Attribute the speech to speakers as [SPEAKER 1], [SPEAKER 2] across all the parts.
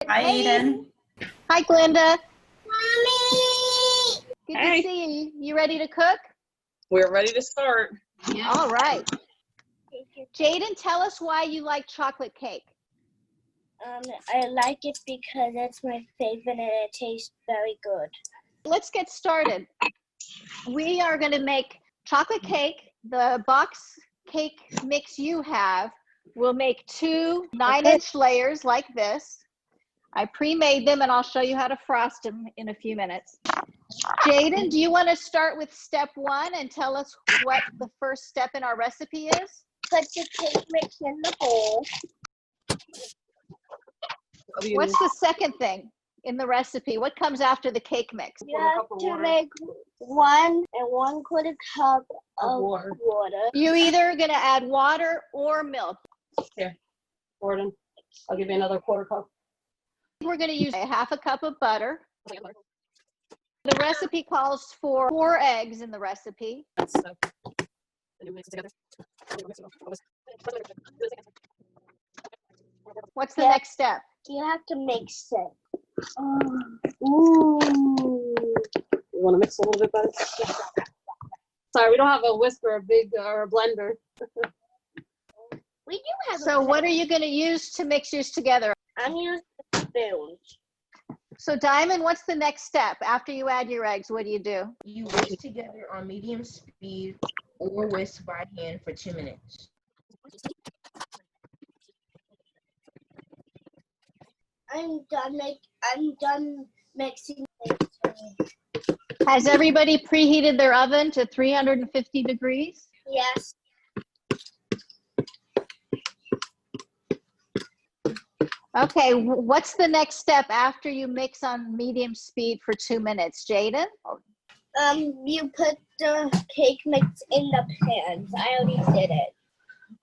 [SPEAKER 1] Hi, Aiden.
[SPEAKER 2] Hi, Glenda.
[SPEAKER 3] Mommy!
[SPEAKER 2] Good to see you. You ready to cook?
[SPEAKER 1] We're ready to start.
[SPEAKER 2] All right. Jaden, tell us why you like chocolate cake.
[SPEAKER 3] I like it because it's my favorite and it tastes very good.
[SPEAKER 2] Let's get started. We are going to make chocolate cake. The box cake mix you have, we'll make 2 9-inch layers like this. I pre-made them and I'll show you how to frost them in a few minutes. Jaden, do you want to start with step 1 and tell us what the first step in our recipe is?
[SPEAKER 3] Put the cake mix in the bowl.
[SPEAKER 2] What's the second thing in the recipe? What comes after the cake mix?
[SPEAKER 3] You have to make 1 1/4 cup of water.
[SPEAKER 2] You're either going to add water or milk.
[SPEAKER 4] Here, Gordon, I'll give you another 1/4 cup.
[SPEAKER 2] We're going to use a 1/2 cup of butter. The recipe calls for 4 eggs in the recipe. What's the next step?
[SPEAKER 3] You have to mix it. Ooh.
[SPEAKER 4] You want to mix a little bit better? Sorry, we don't have a whisker or a blender.
[SPEAKER 3] We do have
[SPEAKER 2] So what are you going to use to mix yours together?
[SPEAKER 3] I'm using spoons.
[SPEAKER 2] So Diamond, what's the next step? After you add your eggs, what do?
[SPEAKER 5] You whisk together on medium speed or whisk by hand for 2 minutes.
[SPEAKER 3] I'm done mixing it.
[SPEAKER 2] Has everybody preheated their oven to 350 degrees?
[SPEAKER 3] Yes.
[SPEAKER 2] Okay, what's the next step after you mix on medium speed for 2 minutes? Jaden?
[SPEAKER 3] You put the cake mix in the pans. I already did it.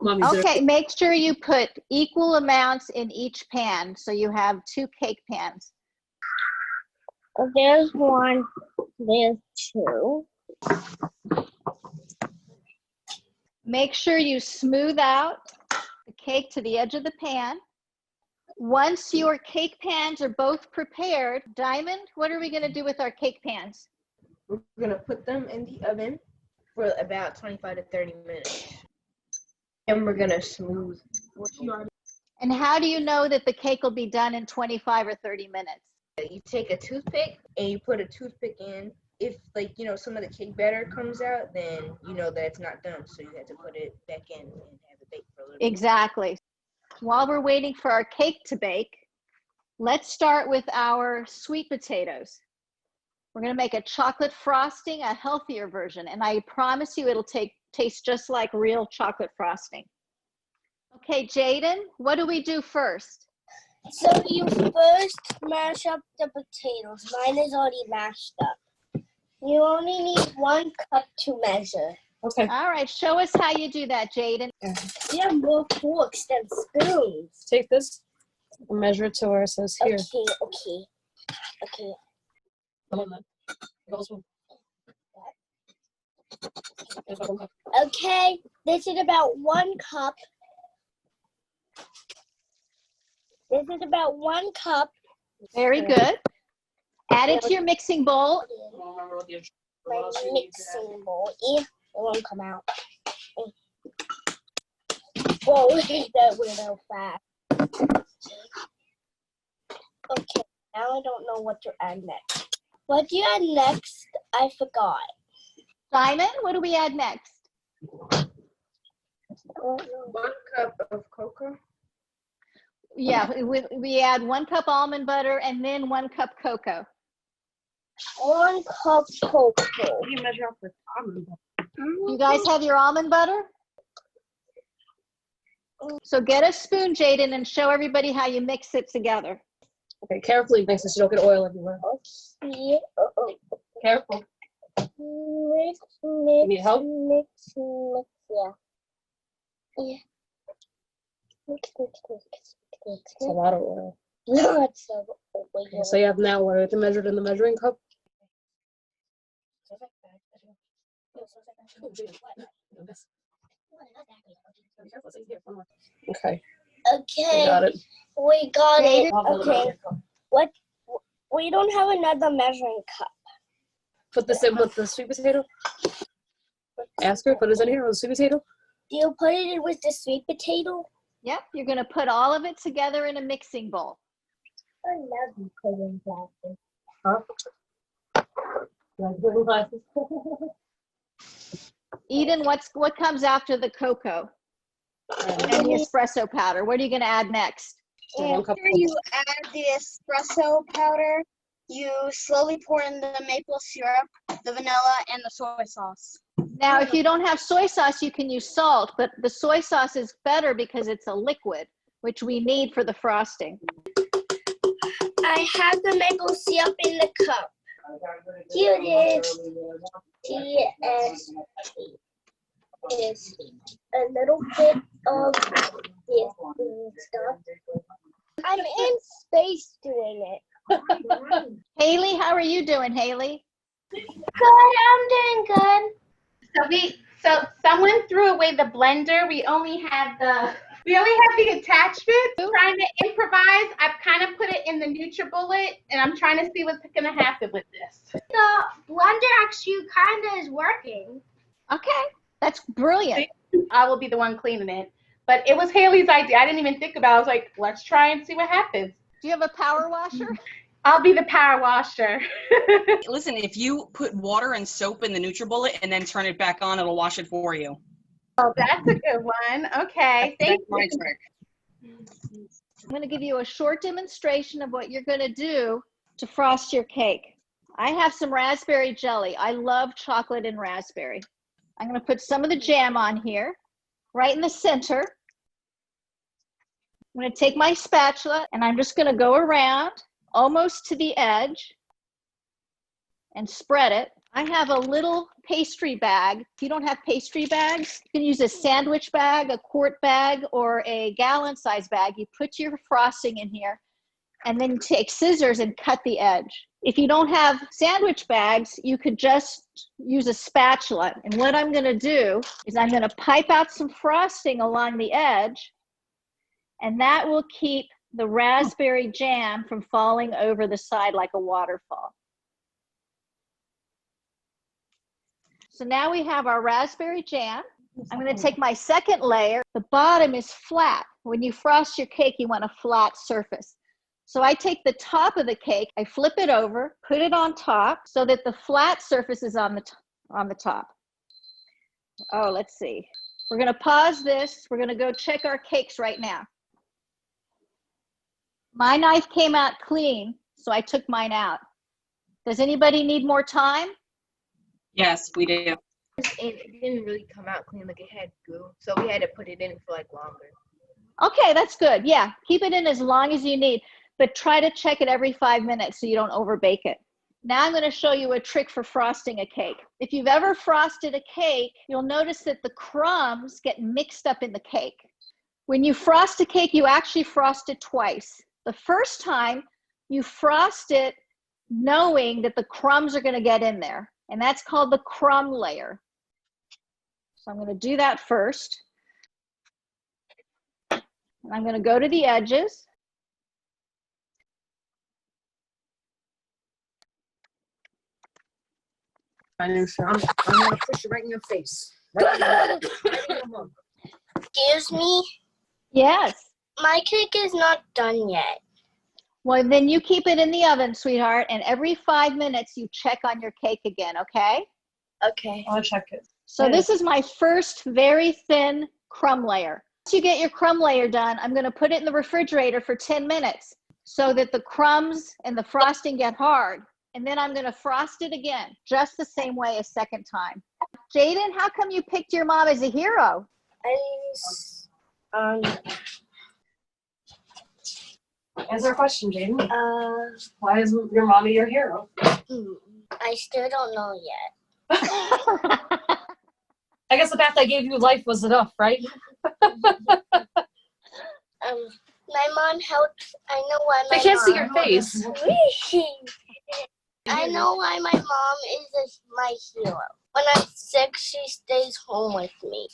[SPEAKER 2] Okay, make sure you put equal amounts in each pan so you have 2 cake pans.
[SPEAKER 3] There's 1, there's 2.
[SPEAKER 2] Make sure you smooth out the cake to the edge of the pan. Once your cake pans are both prepared, Diamond, what are we going to do with our cake pans?
[SPEAKER 5] We're going to put them in the oven for about 25 to 30 minutes. And we're going to smooth.
[SPEAKER 2] And how do you know that the cake will be done in 25 or 30 minutes?
[SPEAKER 5] You take a toothpick and you put a toothpick in. If, some of the cake batter comes out, then you know that it's not done. So you have to put it back in and have it bake for a little bit.
[SPEAKER 2] Exactly. While we're waiting for our cake to bake, let's start with our sweet potatoes. We're going to make a chocolate frosting, a healthier version, and I promise you it'll taste just like real chocolate frosting. Okay, Jaden, what do we do first?
[SPEAKER 3] So you first mash up the potatoes. Mine is already mashed up. You only need 1 cup to measure.
[SPEAKER 4] Okay.
[SPEAKER 2] All right, show us how you do that, Jaden.
[SPEAKER 3] We have more forks than spoons.
[SPEAKER 4] Take this and measure it to where it says here.
[SPEAKER 3] Okay. Okay, this is about 1 cup. This is about 1 cup.
[SPEAKER 2] Very good. Add it to your mixing bowl.
[SPEAKER 3] My mixing bowl. It won't come out. Whoa, that went out fast. Okay, now I don't know what to add next. What do you add next? I forgot.
[SPEAKER 2] Diamond, what do we add next?
[SPEAKER 5] 1 cup of cocoa.
[SPEAKER 2] Yeah, we add 1 cup almond butter and then 1 cup cocoa.
[SPEAKER 3] 1 cup cocoa.
[SPEAKER 4] What do you measure up with almond butter?
[SPEAKER 2] You guys have your almond butter? So get a spoon, Jaden, and show everybody how you mix it together.
[SPEAKER 4] Okay, carefully mix it so you don't get oil everywhere.
[SPEAKER 3] Okay.
[SPEAKER 4] Careful.
[SPEAKER 3] Mix.
[SPEAKER 4] You need help?
[SPEAKER 3] Mix. Yeah. Mix.
[SPEAKER 4] It's a lot of oil.
[SPEAKER 3] Lots of oil.
[SPEAKER 4] Okay, so you have now what? It's measured in the measuring cup? Okay.
[SPEAKER 3] Okay.
[SPEAKER 4] Got it.
[SPEAKER 3] We got it.
[SPEAKER 4] I'll hold it
[SPEAKER 3] Okay.
[SPEAKER 4] up.
[SPEAKER 3] What? We don't have another measuring cup.
[SPEAKER 4] Put this in with the sweet potato. Ask her, put this in here with the sweet potato.
[SPEAKER 3] Do you put it in with the sweet potato?
[SPEAKER 2] Yep, you're going to put all of it together in a mixing bowl.
[SPEAKER 3] I love you putting glasses.
[SPEAKER 4] Huh? Like little glasses.
[SPEAKER 2] Eden, what comes after the cocoa and the espresso powder? What are you going to add next?
[SPEAKER 4] One cup.
[SPEAKER 6] After you add the espresso powder, you slowly pour in the maple syrup, the vanilla, and the soy sauce.
[SPEAKER 2] Now, if you don't have soy sauce, you can use salt, but the soy sauce is better because it's a liquid, which we need for the frosting.
[SPEAKER 3] I have the maple syrup in the cup. Here it is. TSP. Is a little bit of this stuff. I'm in space doing it.
[SPEAKER 2] Haley, how are you doing, Haley?
[SPEAKER 3] Good, I'm doing good.
[SPEAKER 7] So someone threw away the blender. We only have the attachment. Trying to improvise. I've kind of put it in the NutriBullet, and I'm trying to see what's gonna happen with this.
[SPEAKER 3] The blender actually kind of is working.
[SPEAKER 2] Okay, that's brilliant.
[SPEAKER 7] I will be the one cleaning it. But it was Haley's idea. I didn't even think about it. I was like, let's try and see what happens.
[SPEAKER 2] Do you have a power washer?
[SPEAKER 7] I'll be the power washer.
[SPEAKER 1] Listen, if you put water and soap in the NutriBullet and then turn it back on, it'll wash it for you.
[SPEAKER 7] Oh, that's a good one. Okay, thank
[SPEAKER 1] That's my
[SPEAKER 7] you.
[SPEAKER 1] trick.
[SPEAKER 2] I'm going to give you a short demonstration of what you're going to do to frost your cake. I have some raspberry jelly. I love chocolate and raspberry. I'm going to put some of the jam on here, right in the center. I'm going to take my spatula and I'm just going to go around almost to the edge and spread it. I have a little pastry bag. If you don't have pastry bags, you can use a sandwich bag, a quart bag, or a gallon size bag. You put your frosting in here and then take scissors and cut the edge. If you don't have sandwich bags, you could just use a spatula. And what I'm going to do is I'm going to pipe out some frosting along the edge, and that will keep the raspberry jam from falling over the side like a waterfall. So now we have our raspberry jam. I'm going to take my second layer. The bottom is flat. When you frost your cake, you want a flat surface. So I take the top of the cake, I flip it over, put it on top so that the flat surface is on the top. Oh, let's see. We're going to pause this. We're going to go check our cakes right now. My knife came out clean, so I took mine out. Does anybody need more time?
[SPEAKER 1] Yes, we do.
[SPEAKER 5] It didn't really come out clean, like it had goo, so we had to put it in for like longer.
[SPEAKER 2] Okay, that's good. Yeah, keep it in as long as you need, but try to check it every 5 minutes so you don't overbake it. Now I'm going to show you a trick for frosting a cake. If you've ever frosted a cake, you'll notice that the crumbs get mixed up in the cake. When you frost a cake, you actually frost it twice. The first time, you frost it knowing that the crumbs are going to get in there, and that's called the crumb layer. So I'm going to do that first. And I'm going to go to the edges.
[SPEAKER 4] I'm gonna push it right in your face. Right in your mouth.
[SPEAKER 3] Excuse me,
[SPEAKER 2] Yes.
[SPEAKER 3] my cake is not done yet.
[SPEAKER 2] Well, then you keep it in the oven, sweetheart, and every 5 minutes you check on your cake again, okay?
[SPEAKER 3] Okay.
[SPEAKER 4] I'll check it.
[SPEAKER 2] So this is my first very thin crumb layer. Once you get your crumb layer done, I'm going to put it in the refrigerator for 10 minutes so that the crumbs and the frosting get hard. And then I'm going to frost it again, just the same way a second time. Jaden, how come you picked your mom as a hero?
[SPEAKER 4] Answer a question, Jaden. Why is your mommy your hero?
[SPEAKER 3] I still don't know yet.
[SPEAKER 4] I guess the fact I gave you life was enough, right?
[SPEAKER 3] My mom helped. I know why my
[SPEAKER 4] I can't see
[SPEAKER 3] mom-
[SPEAKER 4] your face.
[SPEAKER 3] I know why my mom is my hero. When I'm sick, she stays home with me.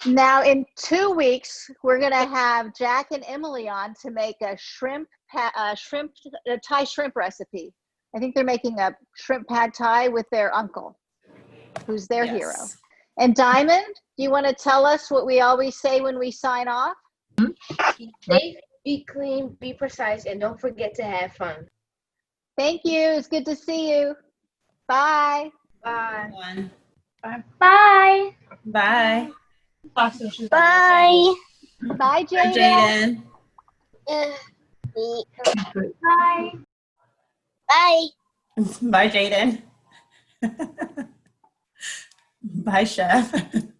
[SPEAKER 2] Now, in 2 weeks, we're going to have Jack and Emily on to make a Thai shrimp recipe. I think they're making a shrimp pad Thai with their uncle, who's their hero.
[SPEAKER 8] Yes.
[SPEAKER 2] And Diamond, do you want to tell us what we always say when we sign off?
[SPEAKER 5] Be safe, be clean, be precise, and don't forget to have fun.
[SPEAKER 2] Thank you. It's good to see you. Bye.
[SPEAKER 5] Bye.
[SPEAKER 8] One.
[SPEAKER 7] Bye.
[SPEAKER 8] Bye.
[SPEAKER 3] Bye.
[SPEAKER 2] Bye,
[SPEAKER 8] Bye,
[SPEAKER 2] Jaden.
[SPEAKER 8] Jaden.
[SPEAKER 7] Bye.
[SPEAKER 3] Bye.
[SPEAKER 8] Bye, Jaden. Bye, Chef.